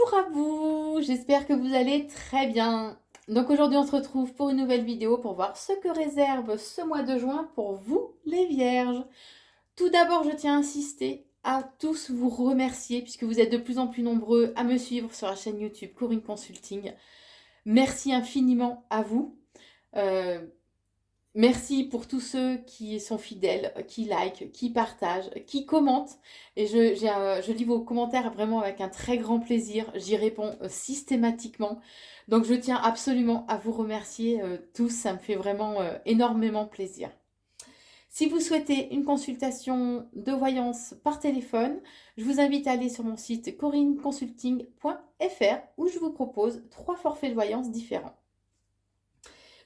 Bonjour à vous, j'espère que vous allez très bien. Donc aujourd'hui on se retrouve pour une nouvelle vidéo pour voir ce que réserve ce mois de juin pour vous les vierges. Tout d'abord je tiens à insister à tous vous remercier puisque vous êtes de plus en plus nombreux à me suivre sur la chaîne YouTube Corinne Consulting. Merci infiniment à vous. Euh, Merci pour tous ceux qui sont fidèles, qui likent, qui partagent, qui commentent. Et je lis vos commentaires vraiment avec un très grand plaisir. J'y réponds systématiquement. Donc je tiens absolument à vous remercier tous. Ça me fait vraiment énormément plaisir. Si vous souhaitez une consultation de voyance par téléphone, je vous invite à aller sur mon site corinneconsulting.fr où je vous propose 3 forfaits de voyance différents.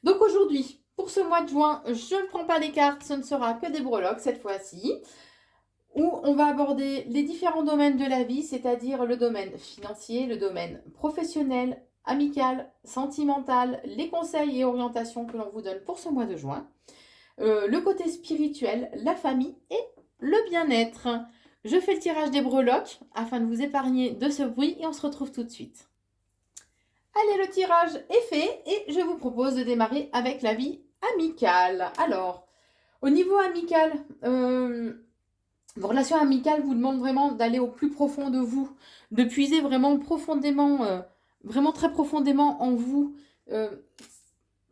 Donc aujourd'hui, pour ce mois de juin, je ne prends pas les cartes, ce ne sera que des breloques cette fois-ci, où on va aborder les différents domaines de la vie, c'est-à-dire le domaine financier, le domaine professionnel, amical, sentimental, les conseils et orientations que l'on vous donne pour ce mois de juin, le côté spirituel, la famille et le bien-être. Je fais le tirage des breloques afin de vous épargner de ce bruit et on se retrouve tout de suite. Allez, le tirage est fait et je vous propose de démarrer avec la vie amicale. Alors, au niveau amical, vos relations amicales vous demandent vraiment d'aller au plus profond de vous, de puiser vraiment profondément, vraiment très profondément en vous. Euh,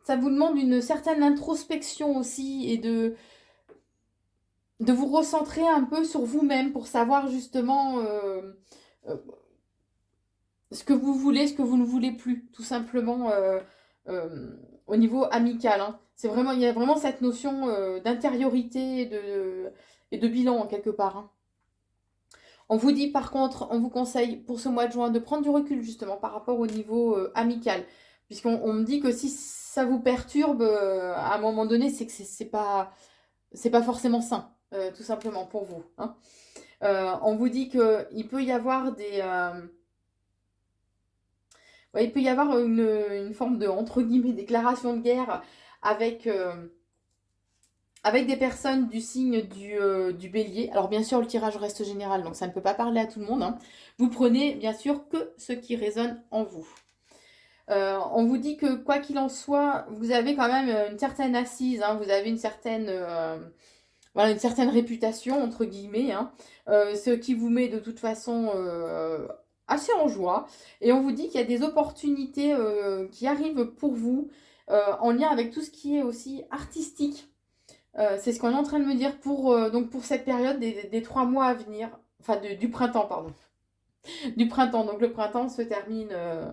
Ça vous demande une certaine introspection aussi et de vous recentrer un peu sur vous-même pour savoir justement euh, ce que vous voulez, ce que vous ne voulez plus, tout simplement au niveau amical. Hein. C'est vraiment, il y a vraiment cette notion d'intériorité et de bilan en quelque part. Hein. On vous dit par contre, on vous conseille pour ce mois de juin de prendre du recul justement par rapport au niveau amical, puisqu'on me dit que si ça vous perturbe à un moment donné, c'est que c'est pas forcément sain, tout simplement pour vous. Hein. On vous dit qu'il peut y avoir ouais, il peut y avoir une forme de, entre guillemets, déclaration de guerre avec, avec des personnes du signe du bélier. Alors bien sûr, le tirage reste général, donc ça ne peut pas parler à tout le monde. Hein. Vous prenez bien sûr que ce qui résonne en vous. On vous dit que quoi qu'il en soit, vous avez quand même une certaine assise, hein, vous avez une certaine, voilà, une certaine réputation, entre guillemets, hein, ce qui vous met de toute façon assez en joie. Et on vous dit qu'il y a des opportunités qui arrivent pour vous en lien avec tout ce qui est aussi artistique. C'est ce qu'on est en train de me dire donc pour cette période des 3 mois à venir, enfin du printemps, pardon. Du printemps, donc le printemps se termine euh,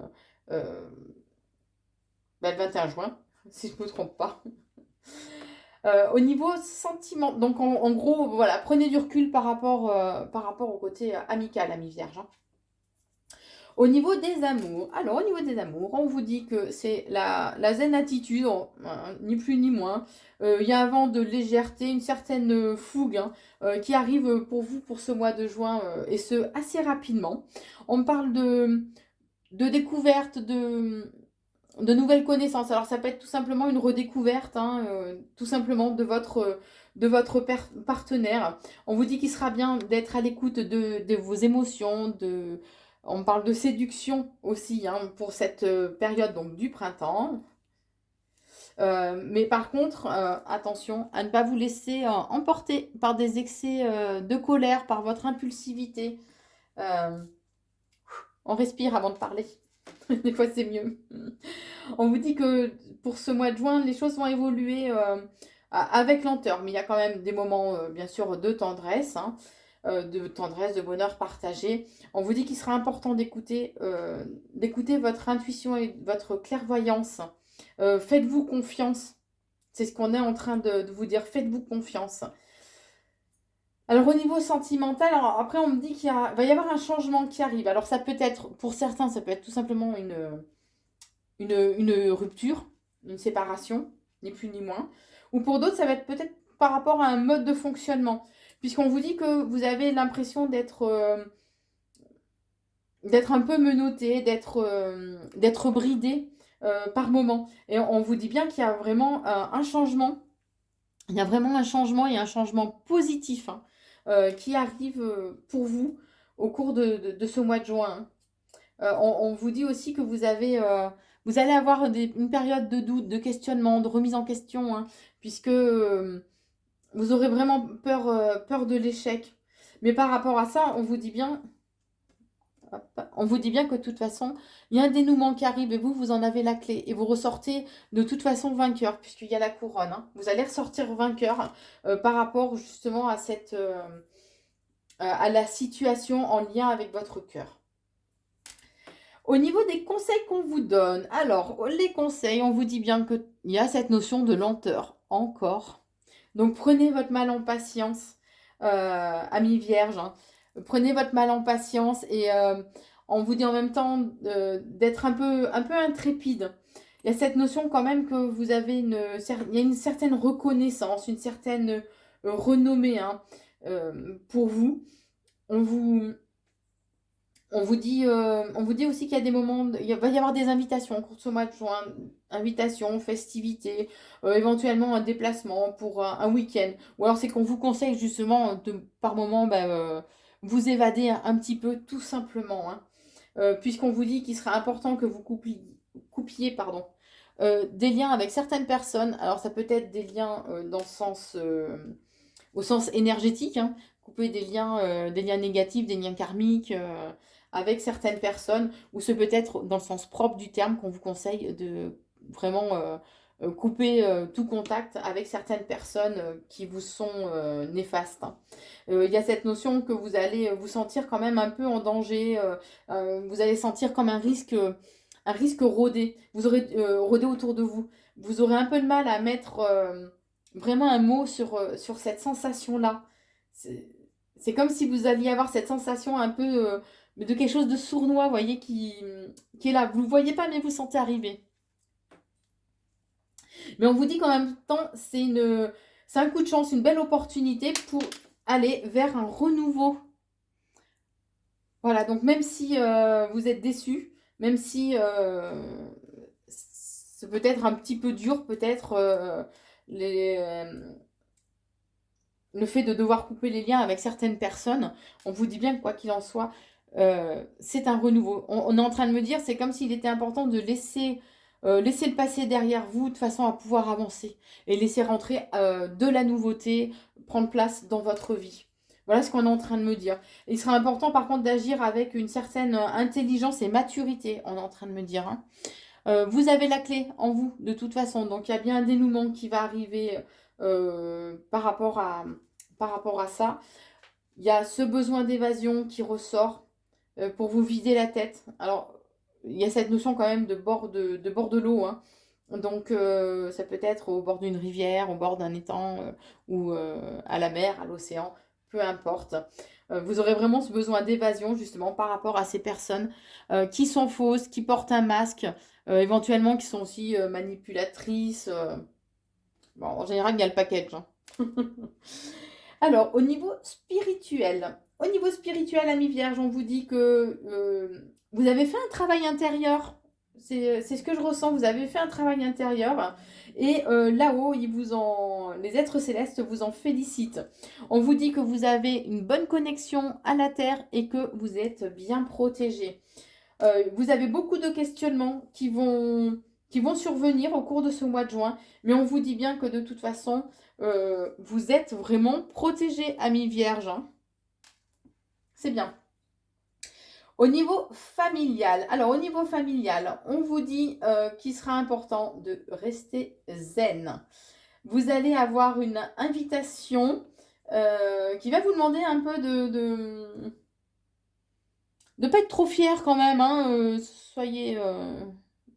le 21 juin, si je ne me trompe pas. Au niveau sentiment, donc en gros, voilà, prenez du recul par rapport au côté amical, ami vierge. Hein. Au niveau des amours, alors au niveau des amours, on vous dit que c'est la zen attitude, ni plus ni moins. Il y a un vent de légèreté, une certaine fougue hein, qui arrive pour vous pour ce mois de juin, et ce assez rapidement. On parle de découverte, de nouvelles connaissances. Alors ça peut être tout simplement une redécouverte, hein, tout simplement de votre partenaire. On vous dit qu'il sera bien d'être à l'écoute de vos émotions, on parle de séduction aussi hein, pour cette période donc, du printemps. Mais par contre, attention à ne pas vous laisser emporter par des excès de colère, par votre impulsivité. Euh, on respire avant de parler. Des fois, c'est mieux. On vous dit que pour ce mois de juin, les choses vont évoluer avec lenteur, mais il y a quand même des moments, bien sûr, de tendresse, de bonheur partagé. On vous dit qu'il sera important d'écouter votre intuition et votre clairvoyance. Faites-vous confiance. C'est ce qu'on est en train de vous dire. Faites-vous confiance. Alors au niveau sentimental, alors après on me dit va y avoir un changement qui arrive. Alors ça peut être, pour certains, ça peut être tout simplement une rupture, une séparation, ni plus ni moins. Ou pour d'autres, ça va être peut-être par rapport à un mode de fonctionnement. Puisqu'on vous dit que vous avez l'impression d'être un peu menotté, d'être bridé par moment. Et on vous dit bien qu'il y a vraiment un changement. Il y a vraiment un changement et un changement positif hein, qui arrive pour vous au cours de ce mois de juin. Hein. On vous dit aussi que vous allez avoir une période de doute, de questionnement, de remise en question, hein, puisque vous aurez vraiment peur de l'échec. Mais par rapport à ça, on vous dit bien que de toute façon, il y a un dénouement qui arrive et vous en avez la clé. Et vous ressortez de toute façon vainqueur, puisqu'il y a la couronne, hein. Vous allez ressortir vainqueur par rapport justement à la situation en lien avec votre cœur. Au niveau des conseils qu'on vous donne, alors les conseils, on vous dit bien qu'il y a cette notion de lenteur encore. Donc prenez votre mal en patience, amis vierges, hein. Prenez votre mal en patience et on vous dit en même temps d'être un peu intrépide. Il y a cette notion quand même que vous avez il y a une certaine reconnaissance, une certaine renommée, hein, pour vous. On vous dit aussi qu'il y a des moments, il va y avoir des invitations au cours de ce mois de juin, invitations, festivités, éventuellement un déplacement pour un week-end. Ou alors c'est qu'on vous conseille justement par moment vous évader un petit peu tout simplement, hein. Puisqu'on vous dit qu'il sera important que vous coupiez des liens avec certaines personnes. Alors ça peut être des liens au sens énergétique, hein, couper des liens négatifs, des liens karmiques avec certaines personnes, ou ce peut être dans le sens propre du terme qu'on vous conseille de vraiment couper tout contact avec certaines personnes qui vous sont néfastes, hein. Il y a cette notion que vous allez vous sentir quand même un peu en danger, vous allez sentir comme un risque rôdé, vous aurez rôdé autour de vous. Vous aurez un peu de mal à mettre vraiment un mot sur cette sensation-là. C'est comme si vous alliez avoir cette sensation un peu de quelque chose de sournois, vous voyez, qui est là. Vous ne le voyez pas, mais vous sentez arriver. Mais on vous dit qu'en même temps, c'est un coup de chance, une belle opportunité pour aller vers un renouveau. Voilà, donc même si vous êtes déçu, même si c'est peut-être un petit peu dur, peut-être le fait de devoir couper les liens avec certaines personnes, on vous dit bien que quoi qu'il en soit, c'est un renouveau. On est en train de me dire, c'est comme s'il était important de laisser le passé derrière vous de façon à pouvoir avancer et laisser rentrer de la nouveauté, prendre place dans votre vie. Voilà ce qu'on est en train de me dire. Il sera important par contre d'agir avec une certaine intelligence et maturité, on est en train de me dire, hein. Vous avez la clé en vous de toute façon, donc il y a bien un dénouement qui va arriver par rapport à ça. Il y a ce besoin d'évasion qui ressort pour vous vider la tête. Alors, il y a cette notion quand même de bord de l'eau, hein. Donc, ça peut être au bord d'une rivière, au bord d'un étang ou à la mer, à l'océan, peu importe. Vous aurez vraiment ce besoin d'évasion justement par rapport à ces personnes qui sont fausses, qui portent un masque, éventuellement qui sont aussi manipulatrices. Bon, en général, il y a le package, hein. Alors, au niveau spirituel, amis vierges, on vous dit que vous avez fait un travail intérieur. C'est ce que je ressens, vous avez fait un travail intérieur. Et là-haut, les êtres célestes vous en félicitent. On vous dit que vous avez une bonne connexion à la Terre et que vous êtes bien protégé. Vous avez beaucoup de questionnements qui vont survenir au cours de ce mois de juin. Mais on vous dit bien que de toute façon, vous êtes vraiment protégé, amis vierges, hein. C'est bien. Au niveau familial, on vous dit qu'il sera important de rester zen. Vous allez avoir une invitation qui va vous demander un peu de ne pas être trop fier quand même, hein.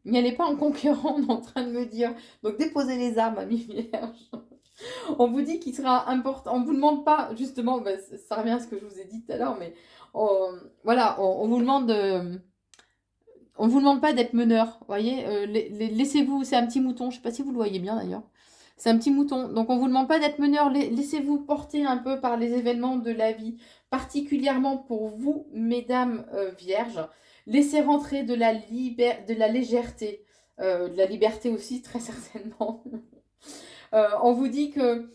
N'y allez pas en conquérant, on est en train de me dire. Donc déposez les armes, amis vierges. On vous dit qu'il sera important. On ne vous demande pas, justement, ça revient à ce que je vous ai dit tout à l'heure, mais voilà, on vous demande. On vous demande pas d'être meneur, vous voyez. Laissez-vous, c'est un petit mouton, je ne sais pas si vous le voyez bien d'ailleurs. C'est un petit mouton, donc on vous demande pas d'être meneur. Laissez-vous porter un peu par les événements de la vie, particulièrement pour vous, mesdames vierges. Laissez rentrer de la légèreté, de la liberté aussi, très certainement. On vous dit que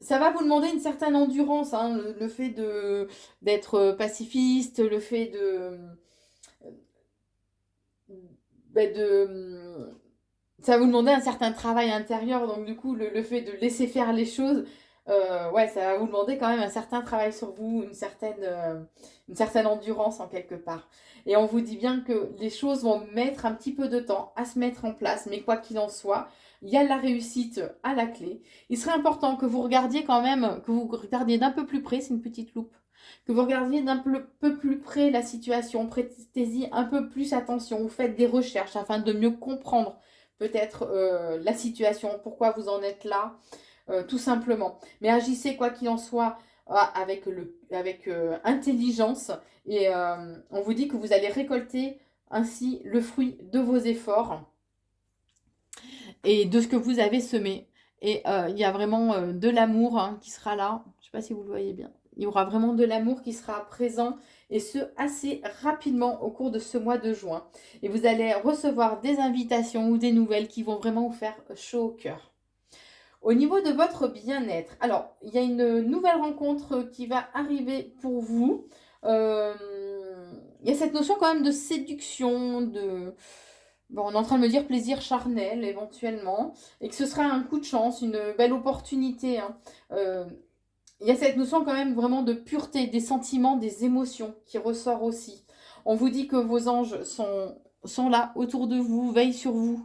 ça va vous demander une certaine endurance, hein, le fait d'être pacifiste, le fait ben, ça va vous demander un certain travail intérieur, donc du coup, le fait de laisser faire les choses, ouais, ça va vous demander quand même un certain travail sur vous, une certaine endurance en quelque part. Et on vous dit bien que les choses vont mettre un petit peu de temps à se mettre en place, mais quoi qu'il en soit, il y a la réussite à la clé. Il serait important que vous regardiez quand même, que vous regardiez d'un peu plus près, c'est une petite loupe, que vous regardiez d'un peu plus près la situation, prêtez-y un peu plus attention, vous faites des recherches afin de mieux comprendre peut-être la situation, pourquoi vous en êtes là, tout simplement. Mais agissez quoi qu'il en soit avec intelligence et on vous dit que vous allez récolter ainsi le fruit de vos efforts et de ce que vous avez semé. Et il y a vraiment de l'amour hein, qui sera là. Je ne sais pas si vous le voyez bien. Il y aura vraiment de l'amour qui sera présent et ce assez rapidement au cours de ce mois de juin. Et vous allez recevoir des invitations ou des nouvelles qui vont vraiment vous faire chaud au cœur. Au niveau de votre bien-être, alors il y a une nouvelle rencontre qui va arriver pour vous. Il y a cette notion quand même de séduction, bon, on est en train de me dire plaisir charnel éventuellement, et que ce sera un coup de chance, une belle opportunité. Hein. Il y a cette notion quand même vraiment de pureté, des sentiments, des émotions qui ressort aussi. On vous dit que vos anges sont là autour de vous, veillent sur vous.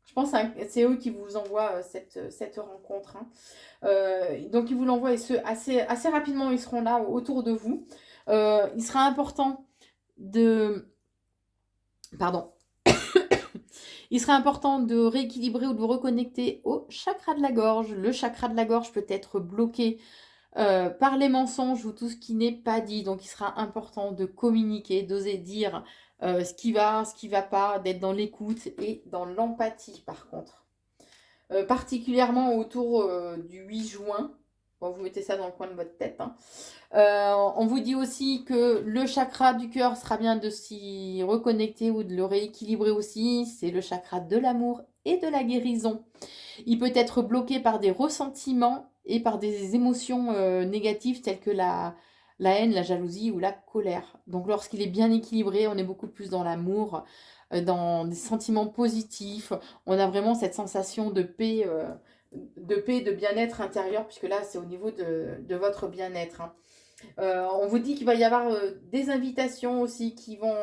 Je pense que c'est eux qui vous envoient cette rencontre. Hein. Donc ils vous l'envoient assez rapidement, ils seront là autour de vous. Il sera important de... Pardon. Il sera important de rééquilibrer ou de vous reconnecter au chakra de la gorge. Le chakra de la gorge peut être bloqué par les mensonges ou tout ce qui n'est pas dit. Donc il sera important de communiquer, d'oser dire ce qui va pas, d'être dans l'écoute et dans l'empathie par contre. Particulièrement autour du 8 juin. Bon, vous mettez ça dans le coin de votre tête. Hein. On vous dit aussi que le chakra du cœur sera bien de s'y reconnecter ou de le rééquilibrer aussi. C'est le chakra de l'amour et de la guérison. Il peut être bloqué par des ressentiments et par des émotions négatives telles que la haine, la jalousie ou la colère. Donc lorsqu'il est bien équilibré, on est beaucoup plus dans l'amour, dans des sentiments positifs. On a vraiment cette sensation de paix, de bien-être intérieur, puisque là, c'est au niveau de votre bien-être. Hein. On vous dit qu'il va y avoir des invitations aussi qui vont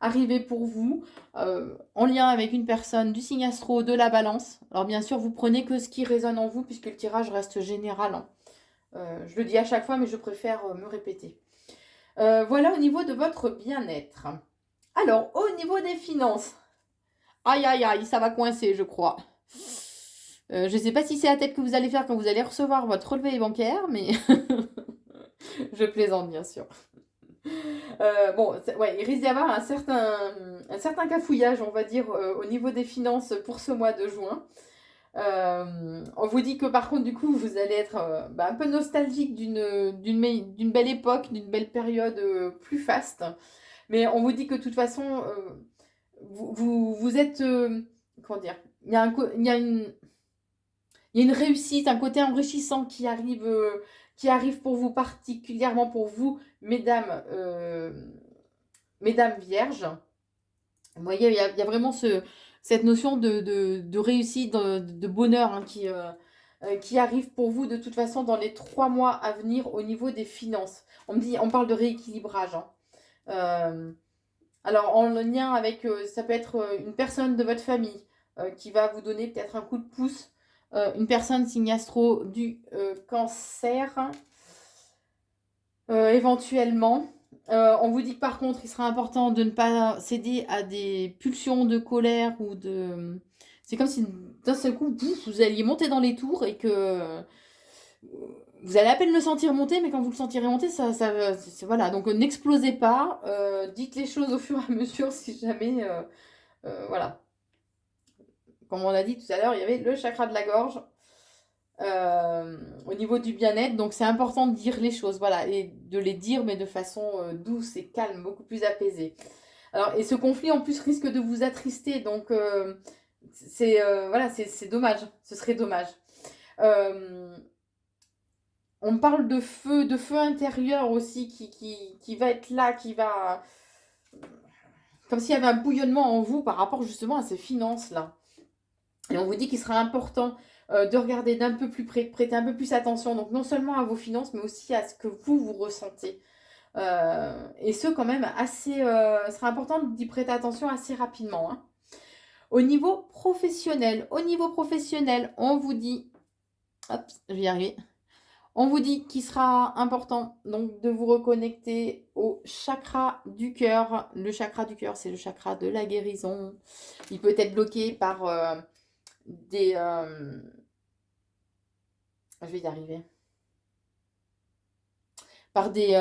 arriver pour vous en lien avec une personne du signe astro de la balance. Alors bien sûr, vous prenez que ce qui résonne en vous puisque le tirage reste général. Hein. Je le dis à chaque fois, mais je préfère me répéter. Voilà au niveau de votre bien-être. Alors, au niveau des finances. Aïe, aïe, aïe, ça va coincer, je crois. Je ne sais pas si c'est la tête que vous allez faire quand vous allez recevoir votre relevé bancaire, mais je plaisante bien sûr. Bon, ouais, il risque d'y avoir un certain cafouillage, on va dire, au niveau des finances pour ce mois de juin. On vous dit que par contre, du coup, vous allez être un peu nostalgique d'une belle époque, d'une belle période plus faste. Mais on vous dit que de toute façon, vous êtes... comment dire il y a une réussite, un côté enrichissant qui arrive pour vous, particulièrement pour vous, mesdames vierges. Vous voyez, il y a vraiment cette notion de réussite, de bonheur hein, qui arrive pour vous de toute façon dans les 3 mois à venir au niveau des finances. On parle de rééquilibrage. Hein. Alors en lien avec, ça peut être une personne de votre famille qui va vous donner peut-être un coup de pouce. Une personne signe astro du cancer, éventuellement. On vous dit que par contre, il sera important de ne pas céder à des pulsions de colère ou de... C'est comme si d'un seul coup, vous alliez monter dans les tours et que vous allez à peine le sentir monter, mais quand vous le sentirez monter, voilà. Donc n'explosez pas, dites les choses au fur et à mesure si jamais... voilà. Comme on a dit tout à l'heure, il y avait le chakra de la gorge au niveau du bien-être. Donc c'est important de dire les choses, voilà, et de les dire, mais de façon douce et calme, beaucoup plus apaisée. Alors, et ce conflit en plus risque de vous attrister, donc voilà, c'est dommage, ce serait dommage. On parle de feu intérieur aussi qui va être là, comme s'il y avait un bouillonnement en vous par rapport justement à ces finances-là. Et on vous dit qu'il sera important de regarder d'un peu plus près, prêter un peu plus attention, donc non seulement à vos finances, mais aussi à ce que vous ressentez. Et ce, quand même, assez, ce sera important d'y prêter attention assez rapidement. Hein. Au niveau professionnel, on vous dit, hop, je vais y arriver. On vous dit qu'il sera important donc de vous reconnecter au chakra du cœur. Le chakra du cœur, c'est le chakra de la guérison. Il peut être bloqué par des... je vais y arriver. Par des...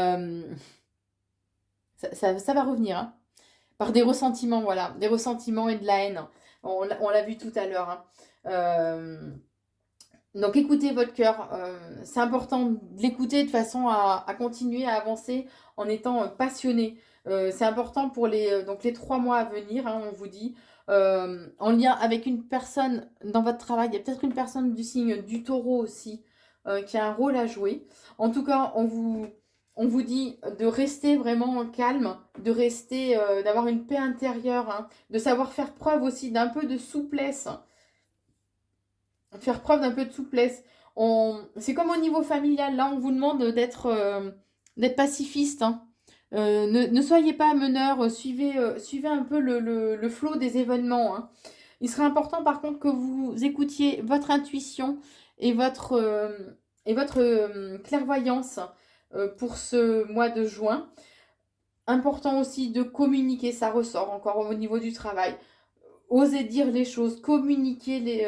ça va revenir. Hein. Par des ressentiments, voilà. Des ressentiments et de la haine. On l'a vu tout à l'heure. Hein. Donc écoutez votre cœur, c'est important de l'écouter de façon à continuer à avancer en étant passionné. C'est important pour donc les 3 mois à venir, hein, on vous dit, en lien avec une personne dans votre travail. Il y a peut-être une personne du signe du taureau aussi qui a un rôle à jouer. En tout cas, on vous dit de rester vraiment calme, de rester, d'avoir une paix intérieure, hein, de savoir faire preuve aussi d'un peu de souplesse. Faire preuve d'un peu de souplesse. C'est comme au niveau familial, là on vous demande d'être pacifiste. Hein. Ne soyez pas meneur, suivez un peu le flot des événements. Hein. Il serait important par contre que vous écoutiez votre intuition et votre clairvoyance pour ce mois de juin. Important aussi de communiquer, ça ressort encore au niveau du travail. Osez dire les choses, communiquer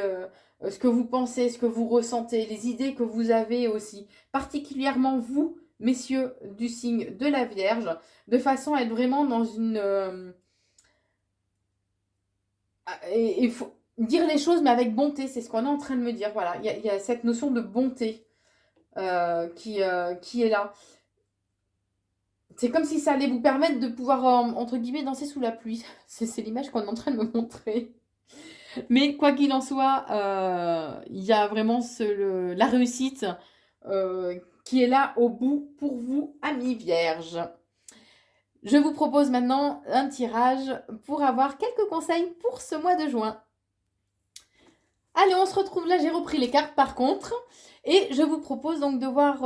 ce que vous pensez, ce que vous ressentez, les idées que vous avez aussi, particulièrement vous, messieurs du signe de la Vierge, de façon à être vraiment dans une... Il faut dire les choses, mais avec bonté, c'est ce qu'on est en train de me dire. Voilà, il y a cette notion de bonté qui est là. C'est comme si ça allait vous permettre de pouvoir, entre guillemets, danser sous la pluie. C'est l'image qu'on est en train de me montrer. Mais quoi qu'il en soit, il y a vraiment la réussite qui est là au bout pour vous, amis vierges. Je vous propose maintenant un tirage pour avoir quelques conseils pour ce mois de juin. Allez, on se retrouve là, j'ai repris les cartes par contre. Et je vous propose donc de voir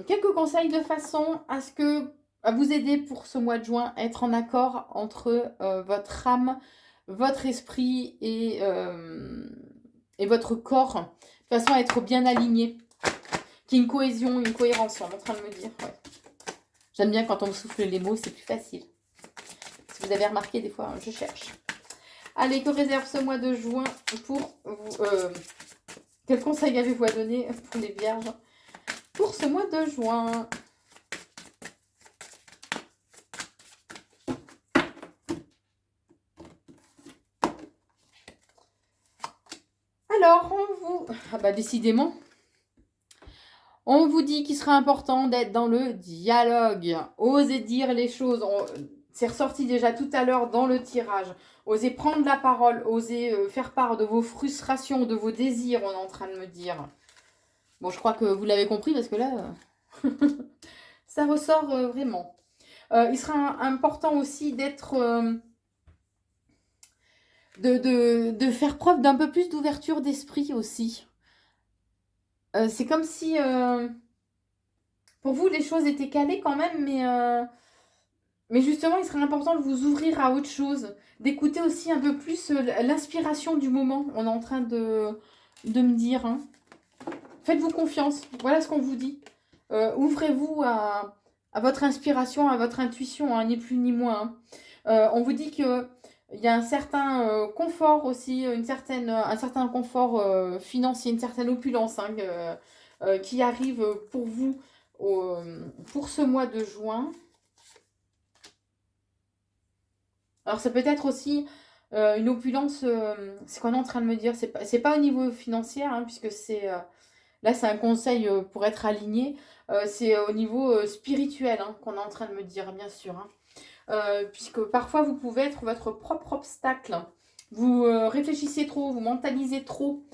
quelques conseils de façon à vous aider pour ce mois de juin à être en accord entre votre âme, votre esprit et votre corps, de façon à être bien aligné, qu'il y ait une cohésion, une cohérence, on est en train de me dire. Ouais. J'aime bien quand on me souffle les mots, c'est plus facile. Si vous avez remarqué, des fois, je cherche. Allez, que réserve ce mois de juin pour vous quel conseil avez-vous à donner pour les vierges pour ce mois de juin? Alors, ah bah décidément, on vous dit qu'il sera important d'être dans le dialogue. Osez dire les choses. C'est ressorti déjà tout à l'heure dans le tirage. Osez prendre la parole. Osez faire part de vos frustrations, de vos désirs, on est en train de me dire. Bon, je crois que vous l'avez compris parce que là, ça ressort vraiment. Il sera important aussi d'être... de faire preuve d'un peu plus d'ouverture d'esprit aussi. C'est comme si pour vous les choses étaient calées quand même, mais justement il serait important de vous ouvrir à autre chose, d'écouter aussi un peu plus l'inspiration du moment. On est en train de me dire. Hein. Faites-vous confiance, voilà ce qu'on vous dit. Ouvrez-vous à votre inspiration, à votre intuition, hein, ni plus ni moins. Hein. On vous dit que il y a un certain confort aussi, un certain confort financier, une certaine opulence hein, qui arrive pour vous pour ce mois de juin. Alors ça peut être aussi une opulence, c'est ce qu'on est en train de me dire, c'est pas au niveau financier, hein, puisque là c'est un conseil pour être aligné, c'est au niveau spirituel hein, qu'on est en train de me dire, bien sûr. Hein. Puisque parfois vous pouvez être votre propre obstacle. Vous réfléchissez trop, vous mentalisez trop.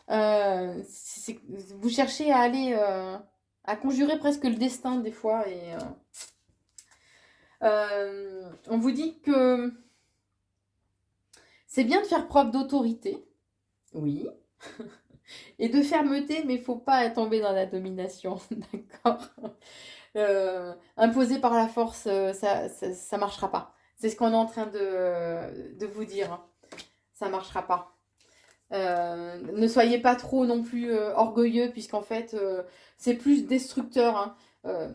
Vous cherchez à aller à conjurer presque le destin des fois. On vous dit que c'est bien de faire preuve d'autorité, oui, et de fermeté, mais il ne faut pas tomber dans la domination, d'accord? Imposé par la force, ça ne marchera pas. C'est ce qu'on est en train de vous dire, hein. Ça ne marchera pas. Ne soyez pas trop non plus orgueilleux, puisqu'en fait, c'est plus destructeur, hein.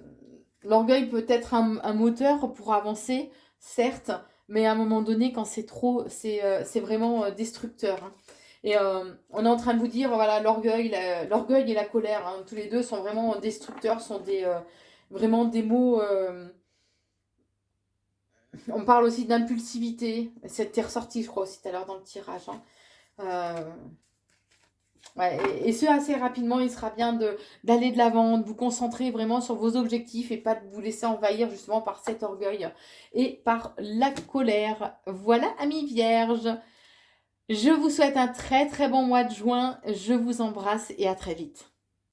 L'orgueil peut être un moteur pour avancer, certes, mais à un moment donné, quand c'est trop, c'est vraiment destructeur, hein. Et on est en train de vous dire, voilà, l'orgueil et la colère, hein, tous les deux sont vraiment destructeurs, sont vraiment des mots. On parle aussi d'impulsivité. C'était ressorti, je crois, aussi tout à l'heure dans le tirage, hein. Ouais, et ce assez rapidement, il sera bien d'aller de l'avant, de vous concentrer vraiment sur vos objectifs et pas de vous laisser envahir justement par cet orgueil et par la colère. Voilà, amis vierges, je vous souhaite un très très bon mois de juin, je vous embrasse et à très vite.